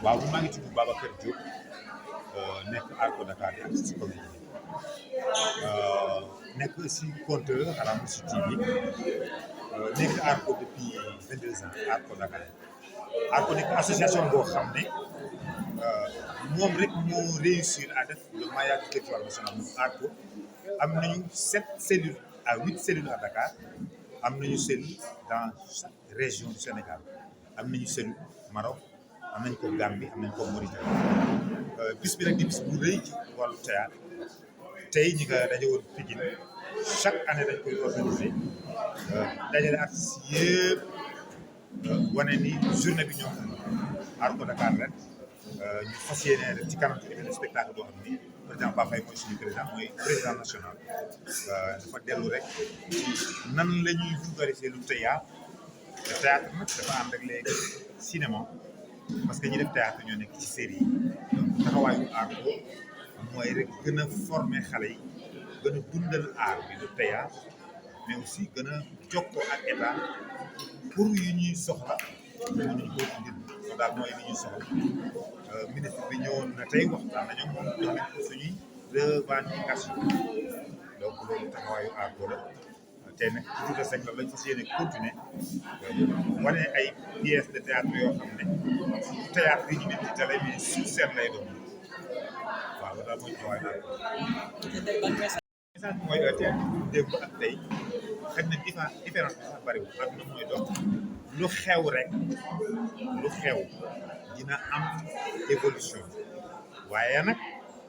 waaw maa ngi tudd Babacar Diop nekk Arco Dakar di artiste comédien nekk aussi conteur à la Moussi TV nekk Arco depuis 22 ans Arco Dakar Arco nekk association boo xam ne moom rek moo réussir à def le maillage du territoire national moom Arco am nañu 7 cellules à 8 cellules à Dakar am nañu cellule dans chaque région du Sénégal am nañu cellule Maroc am nañu ko Gambie am nañu ko Mauritanie bis bi nag di bis bu rëy ci wàllu théâtre tey ñi nga daje woon Pikine chaque année dañ koy organiser dajale artistes yëpp wane ni journée bi ñoo xam Arco Dakar ren ñu fas yéene rek ci kanam tuuti benn spectacle boo xam ni président Ba Faye mooy suñu président mooy président national dafa dellu rek ci nan la ñuy vulgariser lu théâtre te théâtre nag dafa ànd ak léegi cinéma parce que ñi def théâtre ñoo nekk ci série yi donc taxawaayu Arco mooy rek gën a former xale yi gën a dundal art bi de théâtre mais aussi gën a jokkoo ak état pour yu ñuy soxla ñu ko indil ko daal mooy li ñuy soxla ministre bi ñëwoon na tey waxtaan nañu moom jox nañ ko suñuy revendication donc loolu taxawaayu Arco la tey nag ci Douta Seck la lañ fas yéene continuer wane ay pièces de théâtre yoo xam ne théâtre yi ñu nit ci télé mais sur scène lay doon waaw daal mooy taxawaayu Arco. message bi mooy tey démb ak tey xëy na différence bi sax bariwul àdduna mooy dox lu xew rek lu xew dina am évolution waaye nag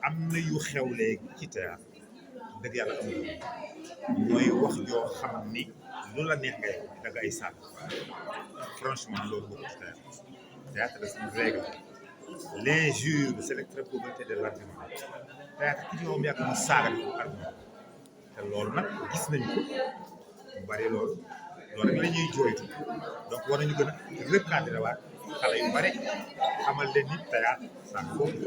am na yu xew léegi ci théâtre dëgg yàlla amul mooy wax joo xam ni lu la neex ngay dagg ay sànq franchement loolu bokk ci théâtre théâtre dafa am règle l'injure c'est l'extrême-pauvreté de l'argument théâtre ki ci moom yàgg mu saaga di ko argument te loolu nag gis nañu ko mu bari loolu rek la ñuy jooytu donc war nañu gën a recadrer waat xale yu bari xamal leen ni théâtre sax foofu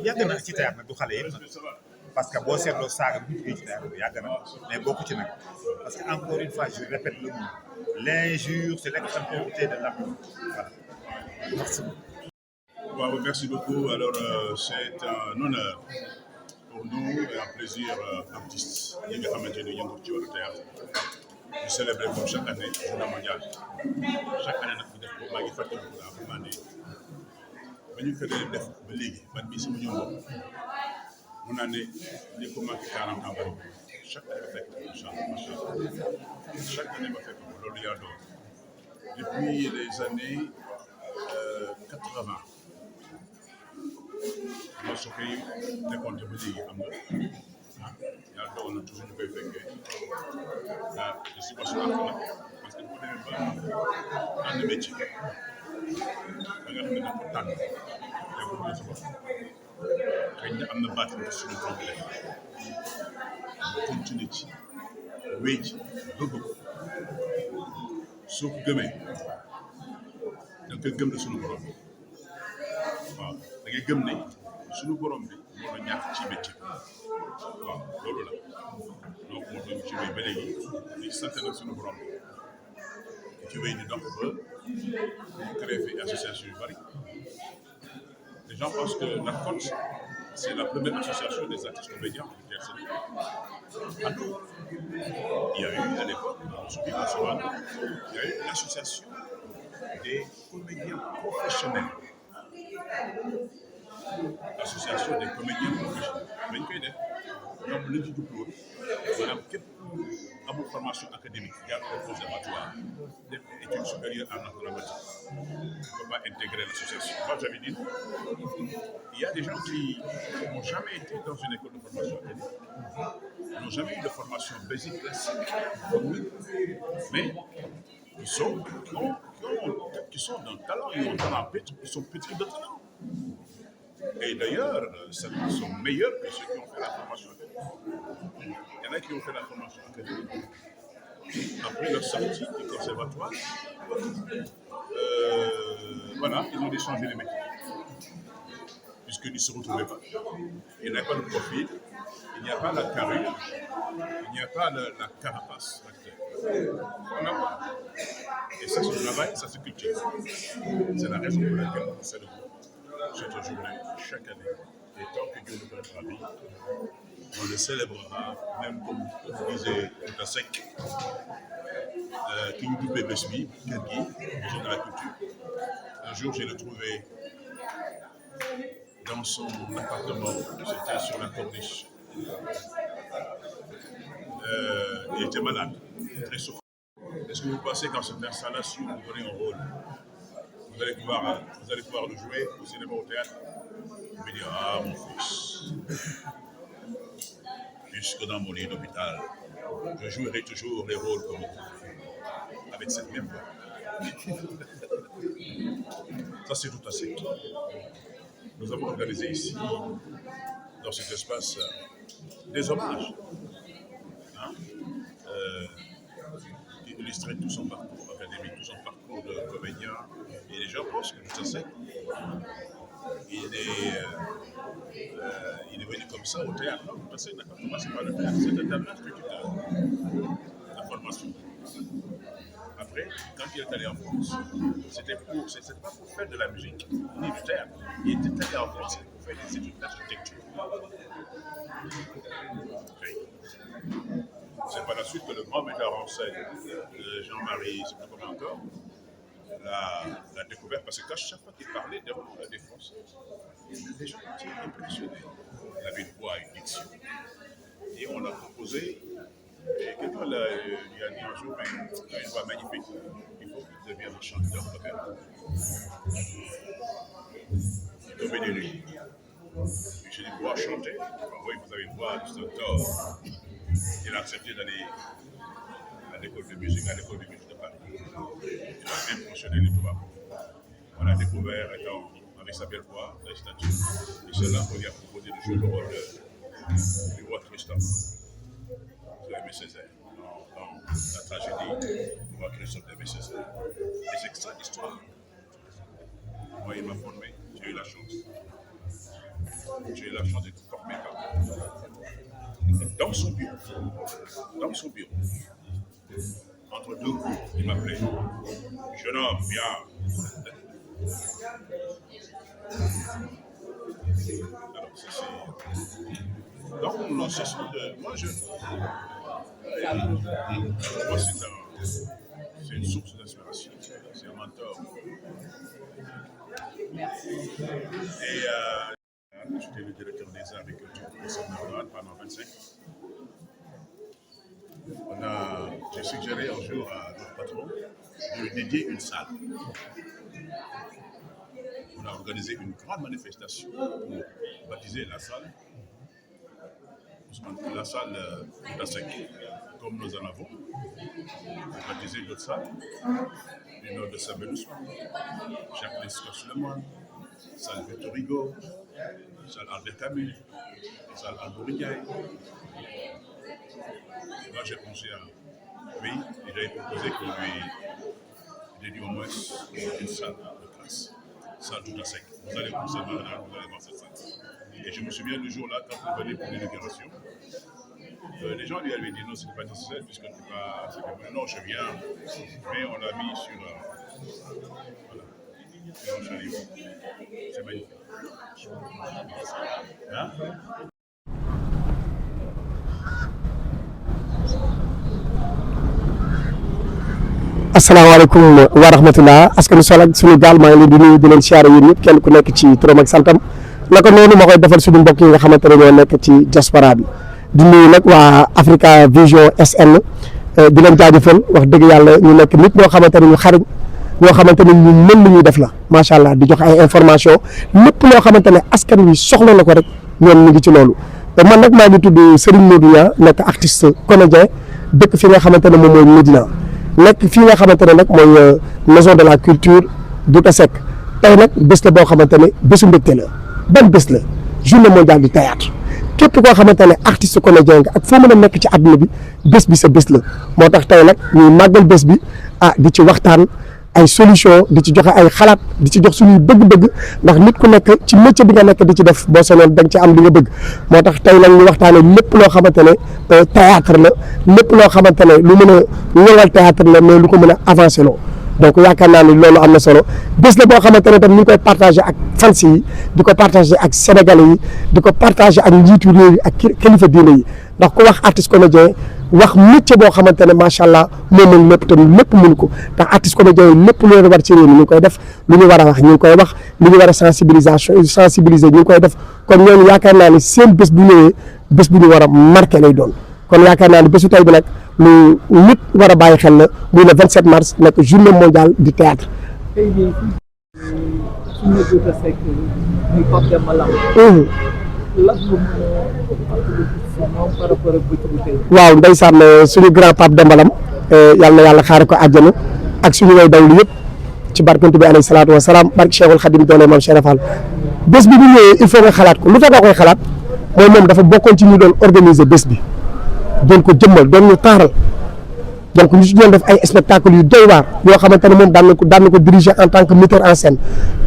yàgg na ci théâtre nag du xale yëpp nag parce que boo seetloo saaga bu ñu ci théâtre bi yàgg na mais bokku ci nag parce que encore une fois je répète le mot l'injure c'est l'extrême-pauvreté de l'argument voilà merci. Wow, merci beaucoup. Alors, c'est un honneur pour nous et un plaisir artiste yi nga xamante ni yëngu ci wàllu théâtre ñu célébrer comme chaque année journée mondiale chaque année nag ñu def ko maa ngi fàttaliku daa bu maa ne ba ñu ko def ba léegi man mii sama ñëw boobu mun naa ne li ko manqué 40 ans bari chaque année ba fekk macha allah chaque année ba fekk loolu yaa doon depuis les années 80 loolu su koy décompté ba léegi xam nga yàlla dogal na toujours ñu koy fekkee je suis pas sûr parce que bu demee ba ànd métier da nga xam ne da ko tànn déggoo sa bopp xëy na am na baatin ci suñu problème continuer ci wéy ci bëgg ko soo ko gëmee da nga koy gëm ne suñu borom waaw da ngay gëm ne suñu borom bi moo la ñaax ci métier waaw loolu la donc moo tax ci wéy ba léegi di sant nag suñu borom bi ci wéy di dox ba ñu créé fi association yu bari les gens pensent que la COTS c'est la première association des artistes comédiens du Sénégal. Ah non, il y a eu à l'époque, il y a eu l'association des comédiens professionnels. L'association des comédiens professionnels. Mais koy def ñoom lañ ci jublu woon maanaam képp amul formation académique jaar au conservatoire def études supérieures en acrobatie ne peut pas intégrer l'association. Moi j'avais dit il y a des gens qui n'ont jamais été dans une école de formation académique, n'ont jamais eu de formation basique classique comme nous, mais qui sont d'un talent, ils ont un talent, ils sont pétris de talent. Et d'ailleurs, certains sont meilleurs que ceux qui ont fait la formation académique. Il y en a qui ont fait la formation académique. Après leur sortie du conservatoire, voilà, ils ont dû changer les métiers. Puisqu'ils ne se retrouvaient pas. Il n'y a pas le profil, il n'y a pas la carrure, il n'y a pas la carapace. Et ça, c'est le travail, ça se cultive. C'est la raison pour laquelle c'est le cette journée chaque année. Et tant que Dieu nous donnera vie, on le célébrera, même comme disait Tutasek, qui nous double Besmi, Kengi, les gens de la culture. Un jour, je l'ai trouvé dans son appartement, c'était sur la corniche. Il était malade, très souffrant. Est-ce que vous pensez qu'en cette installation, vous donnez un rôle, vous allez pouvoir le jouer au cinéma, au théâtre? Il me dit, ah mon fils, jusque dans mon lit d'hôpital, je jouerai toujours les rôles comme vous, avec cette même voix. Ça, c'est tout à fait. Nous avons organisé ici, dans cet espace, des hommages qui illustraient tout son parcours académique, tout son parcours de comédien. Et les gens pensent que tout à fait, il est venu comme ça au théâtre. Non, tout à fait, n'a pas commencé par le théâtre, c'est un truc de formation. Après, quand il est allé en France, c'était pas pour faire de la musique ni du théâtre. Il était allé en France pour faire des études d'architecture. Okay. C'est par la suite que le grand metteur en scène, Jean-Marie, je ne sais pas comment encore, l'a découvert, parce que chaque fois qu'il parlait devant la défense, les gens étaient impressionnés. Il avait une voix, une diction. Et on l'a proposé. Et quelqu'un lui a dit un jour, mais il a une voix magnifique, il faut qu'il devienne un chanteur d'opéra. Il est tombé de lui. Je lui ai dit, pouvoir chanter. Oui, vous avez une voix de stentor. Il a accepté d'aller à l'école de musique de Paris. Il a même fonctionné les tubaab. On l'a découvert avec sa belle voix, la statue. Et c'est là qu'on lui a proposé de jouer le rôle du roi Tristan. Aimé Césaire, dans la tragédie du roi Christophe d'Aimé Césaire. Et c'est ça l'histoire. Moi, il m'a formé, j'ai eu la chance. J'ai eu la chance d'être formé par lui. Dans son bureau, entre deux coups, il m'appelait. Jeune homme, viens. Alors, c'est... Donc, non, c'est de... Moi, moi, c'est une source d'inspiration, c'est un mentor. Merci. Et j'étais le directeur des arts et culture de Saint-Martin pendant 25 ans. J'ai suggéré un jour à notre patron de lui dédier une salle. On a organisé une grande manifestation pour baptiser la salle. La salle d'Asek, comme nous en avons, on a baptisé d'autres salles, du nord de Saint-Benoît, Jacques Lescos-Lemoine, salle Victor Hugo, salle Albert Camus, salle Alborigaï. Moi j'ai pensé à lui et j'avais proposé qu'on lui dédie au moins une salle de classe, salle tout à sec. Vous allez voir cette salle. Et je me souviens du jour-là, quand vous venez pour l'inauguration, les gens lui avaient dit non, ce n'est pas nécessaire puisque tu n'es pas. Non, je viens, mais on l'a mis sur. Voilà. C'est magnifique. Hein? asalaamaaleykum wa rahmatulah askanu Sol ak suñu gaal maa ngi leen di nuyu di leen siyaare yéen ñëpp kenn ku nekk ci turam ak santam naka noonu ma koy defal suñu mbokk yi nga xamante ne ñoo nekk ci diaspora bi di nuyu nag waa Africa Vision SN di leen jaajëfal wax dëgg yàlla ñu nekk nit ñoo xamante ne ñu xarañ ñoo xamante ne ñu mën lu ñuy def la macha allah di jox ay information lépp loo xamante ne askan wi soxla na ko rek ñoom ñu ngi ci loolu man nag maa ngi tudd Serigne Modou Niang nekk artiste comédien dëkk fi nga xamante ne moom mooy Médina nekk fii nga xamante ne nag mooy maison de la culture Douta Seck tey nag bés la boo xamante ne bésu mbégte la ban bés la journée mondiale du théâtre képp koo xamante ne artiste comédien nga ak foo mën a nekk ci àdduna bi bés bi sa bés la moo tax tey nag ñuy màggal bés bi di ci waxtaan ay solution di ci joxe ay xalaat di ci jox suñuy bëgg-bëgg ndax nit ku nekk ci métier bi nga nekk di ci def boo sonoon da nga ci am li nga bëgg moo tax tey nag ñu waxtaanee lépp loo xamante ne théâtre la lépp loo xamante ne lu mën a ñëwal théâtre la mais lu ko mën a avancé loo donc yaakaar naa ni loolu am na solo bés la boo xamante ne tam ñu ngi koy partagé ak fans yi di ko partagé ak sénégalais yi di ko partagé ak njiitu réew yi ak kilifa diine yi ndax ku wax artiste comédien wax métier boo xamante ne macha allah moom mën lépp tam lépp mënu ko ndax artiste comédien yi lépp lu leen war ci réew mi ñu ngi koy def lu ñu war a wax ñu ngi koy wax lu ñu war a sensibiliser ñu ngi koy def kon ñooñu yaakaar naa ni seen bés bu ñëwee bés bu ñu war a marqué lay doon kon yaakaar naa ni bésu tey bi nag lu nit war a bàyyi xel la muy le 27 mars nekk journée mondiale du théâtre. tey jii suñu jot a fekk muy Pape Demba Lam. lan la par rapport ak bëccëgu tey. waaw ndeysaan suñu grand Pape Demba Lam yàlla na yàlla xaare ko àjjana ak suñu way dawlu yëpp ci barkantu bi alayhi salaatu wa salaam barke Cheikhul Khadim doole maam Cheikh Fall bés bi bu ñëwee il faut nga xalaat ko lu tax nga koy xalaat mooy moom dafa bokkoon ci ñu doon organiser bés bi doon ko jëmmal doon ñu taaral donc ñu si doon def ay spectacle yu doy waar yoo xamante ne moom daan na ko diriger en tant que metteur en scène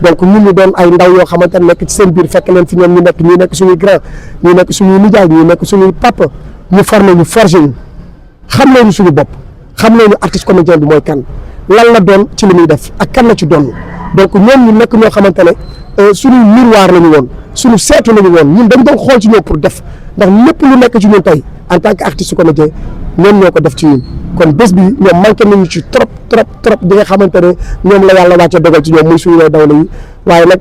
donc ñun ñu doon ay ndaw yoo xamante ne nekk ci seen biir fekk leen fi ñoom ñu nekk suñuy grand ñu nekk suñuy nijaay ñu nekk suñuy papa ñu formé ñu forgé ñu xam nañu suñu bopp xam nañu artiste comédien bi mooy kan lan la doon ci li muy def ak kan la ci doon donc ñoom ñu nekk ñoo xamante ne suñu miroir la ñu woon suñu seetu la ñu woon ñun dañ doon xool ci ñoom pour def ndax lépp lu nekk ci ñun tey en tant que artiste comédien ñoom ñoo ko def ci ñun kon bés bi ñoom manqué nañu ci trop bi nga xamante ne ñoom la yàlla wàcce dogal ci ñoom muy suñu way dawla yi waaye nag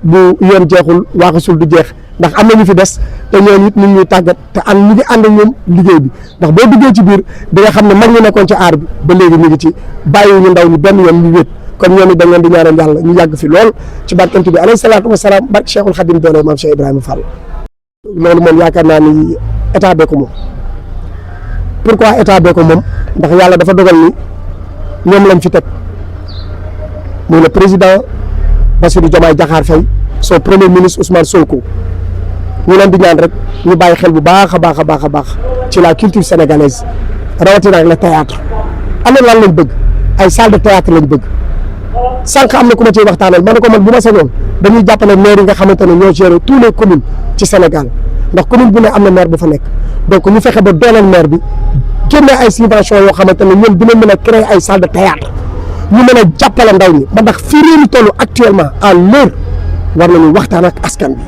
bu yoon jeexul waaxasul du jeex ndax am na ñu fi des te ñoom it ñu ngi ñuy tàggat te ñu ngi ànd ak ñoom liggéey bi ndax boo duggee ci biir di nga xam ne mag ñu nekkoon ci aar bi ba léegi ñu ngi ci bàyyi ñu ndaw ñu benn yoon ñu wéet kon ñoom it dañ leen di ñaanal yàlla ñu yàgg fi lool ci barkantu bi alayhi salaatu wa salaam barke Cheikhul Khadim doole maam Cheikh Ibrahima Fall loolu moom yaakaar naa ni état bee ko moom pourquoi état bee ko moom ndax yàlla dafa dogal ni ñoom lañ fi teg muy le président Bassirou Diomaye Diakhar Faye son premier ministre Ousmane Sonko ñu leen di ñaan rek ñu bàyyi xel bu baax a baax ci la culture sénégalaise rawatina ak le théâtre am na lan lañ bëgg ay salle de théâtre lañ bëgg sànq am na ku ma ciy waxtaanal ma ne ko man bu ma sañoon dañuy jàppale maire yi nga xamante ne ñoo gérer tous les communes ci Sénégal ndax commune bu ne am na maire bu fa nekk donc ñu fexe ba dooleel maire bi génne ay subventions yoo xamante ne ñoom dina mën a créer ay salle de théâtre ñu mën a jàppale ndaw ñi ba ndax fii réew mi toll actuellement à l'heure war nañu waxtaan ak askan bi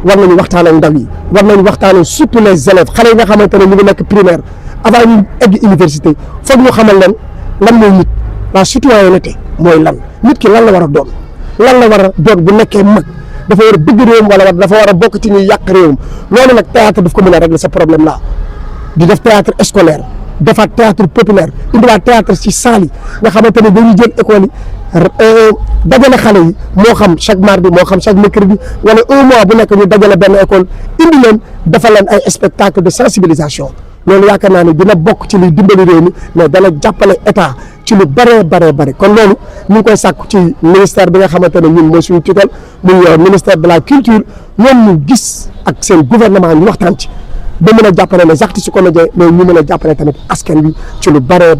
war nañu waxtaan ak ndaw yi war nañu waxtaan surtout les élèves xale yi nga xamante ne ñu ngi nekk primaire avant ñu egg université foog ñu xamal leen lan mooy nit la citoyenneté mooy lan nit ki lan la war a doon lan la war a doon bu nekkee mag dafa war a bëgg réewam wala dafa war a bokk ci ñuy yàq réewam loolu nag théâtre daf ko mën a régler ce problème là di def théâtre scolaire defaat théâtre populaire indiwaat théâtre ci salle yi nga xamante ne dañuy jël école yi dajale xale yi moo xam chaque mardi moo xam chaque mercredi wala un mois bu nekk ñu dajale benn école indi leen defal leen ay spectacle de sensibilisation loolu yaakaar naa ne dina bokk ci liy dimbali réew mi mais dana jàppale état ci lu bëree kon loolu ñu ngi koy sàkku ci ministère bi nga xamante ne ñun mooy suñu tutelle muy ministère de la culture ñoom ñu gis ak seen gouvernement ñu waxtaan ci ba mën a jàppale les artistes comédiens mais ñu mën a jàppale tamit askan bi ci lu bëree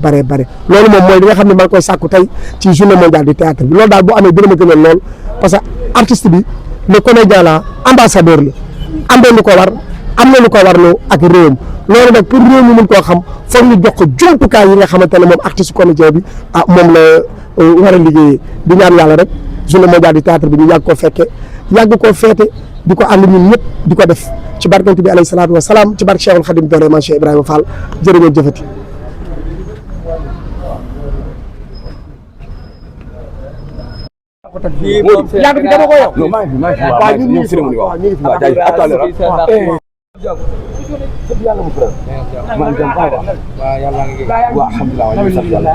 loolu moom mooy li nga xam ne maa ngi koy sàkku tey ci journée mondiale du théâtre bi loolu daal bu amee dina ma gënal lool parce que artiste bi le comédien la ambassadeur la am na lu ko war am na lu ko warloo ak réewam loolu nag pour réew mi mën koo xam foog ñu jox ko jumtukaay yi nga xamante ne moom artiste comédien bi moom la war a liggéeyee di ñaan yàlla rek journée mondiale du théâtre bi ñu yàgg koo fekke yàgg koo feete di ko ànd ñun ñëpp di ko def ci barkante bi alayhi salaatu wa salaam ci barke Cheikhul Khadim doole maam Cheikh Ibrahima Fall jërë ngeen jëfati. yàgg bi dama ko yow. non maa ngi fi waaw ñu ngi fi waaw ñu ngi fi waaw jaajëf à tout à l'heure. yàlla mu frère. maa ngi dem baax a baax. waaw yàlla ngi. waaw alhamdulilah waaw ñu ngi sant yàlla.